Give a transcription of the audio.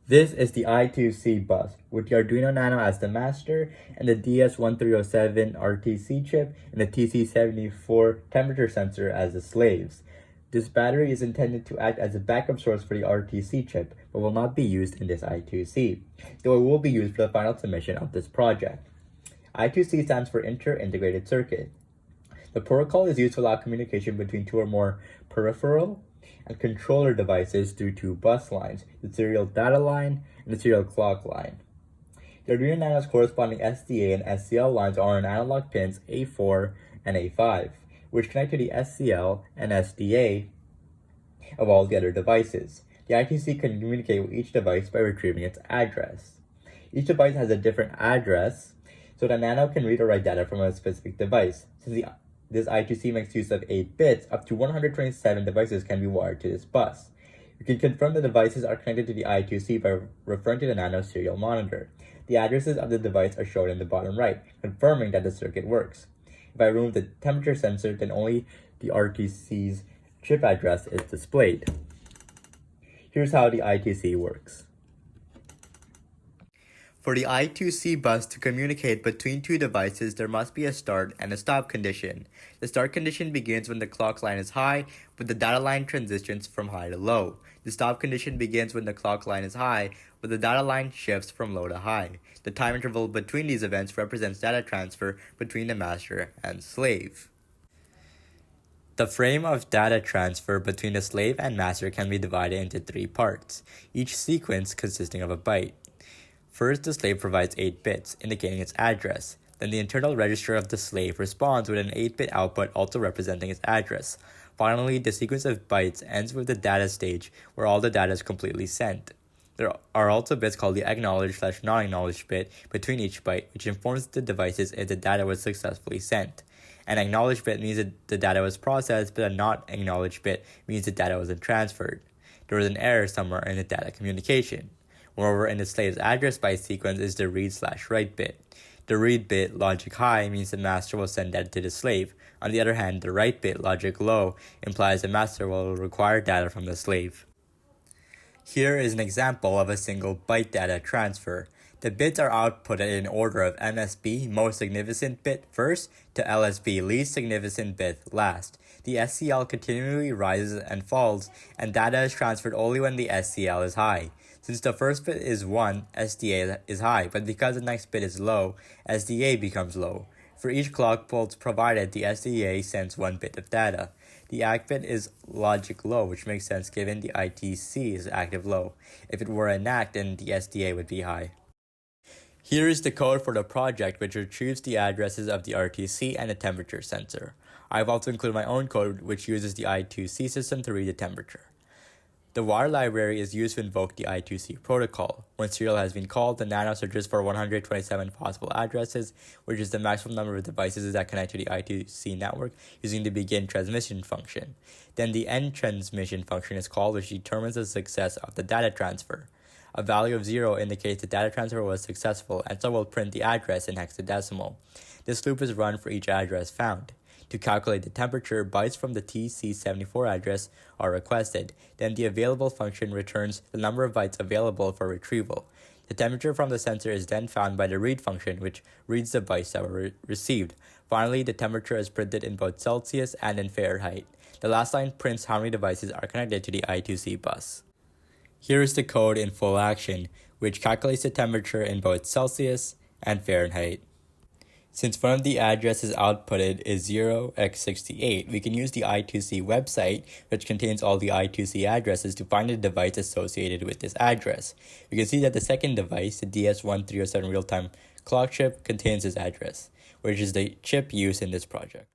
This is the I2C bus, with the Arduino Nano as the master and the DS1307 RTC chip and the TC74 temperature sensor as the slaves. This battery is intended to act as a backup source for the RTC chip, but will not be used in this I2C, though it will be used for the final submission of this project. I2C stands for Inter-Integrated Circuit. The protocol is used to allow communication between two or more peripheral and controller devices through two bus lines, the serial data line and the serial clock line. The Arduino Nano's corresponding SDA and SCL lines are on analog pins A4 and A5, which connect to the SCL and SDA of all the other devices. The I2C can communicate with each device by retrieving its address. Each device has a different address, so the Nano can read or write data from a specific device. Since this I2C makes use of 8 bits, up to 127 devices can be wired to this bus. You can confirm the devices are connected to the I2C by referring to the Nano serial monitor. The addresses of the device are shown in the bottom right, confirming that the circuit works. If I remove the temperature sensor, then only the RTC's chip address is displayed. Here's how the I2C works. For the I2C bus to communicate between two devices, there must be a start and a stop condition. The start condition begins when the clock line is high, but the data line transitions from high to low. The stop condition begins when the clock line is high, but the data line shifts from low to high. The time interval between these events represents data transfer between the master and slave. The frame of data transfer between the slave and master can be divided into 3 parts, each sequence consisting of a byte. First, the slave provides 8 bits, indicating its address. Then the internal register of the slave responds with an 8-bit output also representing its address. Finally, the sequence of bytes ends with the data stage, where all the data is completely sent. There are also bits called the acknowledged/non-acknowledged bit between each byte, which informs the devices if the data was successfully sent. An acknowledged bit means that the data was processed, but a not acknowledged bit means the data wasn't transferred. There was an error somewhere in the data communication. Moreover, in the slave's address byte sequence is the read/write bit. The read bit, logic high, means the master will send data to the slave. On the other hand, the write bit, logic low, implies the master will require data from the slave. Here is an example of a single byte data transfer. The bits are outputted in order of MSB, most significant bit first, to LSB, least significant bit last. The SCL continually rises and falls, and data is transferred only when the SCL is high. Since the first bit is 1, SDA is high, but because the next bit is low, SDA becomes low. For each clock pulse provided, the SDA sends 1 bit of data. The ACK bit is logic low, which makes sense given the I2C is active low. If it were an ACK, then the SDA would be high. Here is the code for the project, which retrieves the addresses of the RTC and the temperature sensor. I've also included my own code, which uses the I2C system to read the temperature. The wire library is used to invoke the I2C protocol. When serial has been called, the Nano searches for 127 possible addresses, which is the maximum number of devices that connect to the I2C network using the begin transmission function. Then the end transmission function is called, which determines the success of the data transfer. A value of 0 indicates the data transfer was successful, and so will print the address in hexadecimal. This loop is run for each address found. To calculate the temperature, bytes from the TC74 address are requested. Then the available function returns the number of bytes available for retrieval. The temperature from the sensor is then found by the read function, which reads the bytes that were received. Finally, the temperature is printed in both Celsius and in Fahrenheit. The last line prints how many devices are connected to the I2C bus. Here is the code in full action, which calculates the temperature in both Celsius and Fahrenheit. Since one of the addresses outputted is 0x68, we can use the I2C website, which contains all the I2C addresses, to find the device associated with this address. We can see that the second device, the DS1307 real-time clock chip, contains this address, which is the chip used in this project.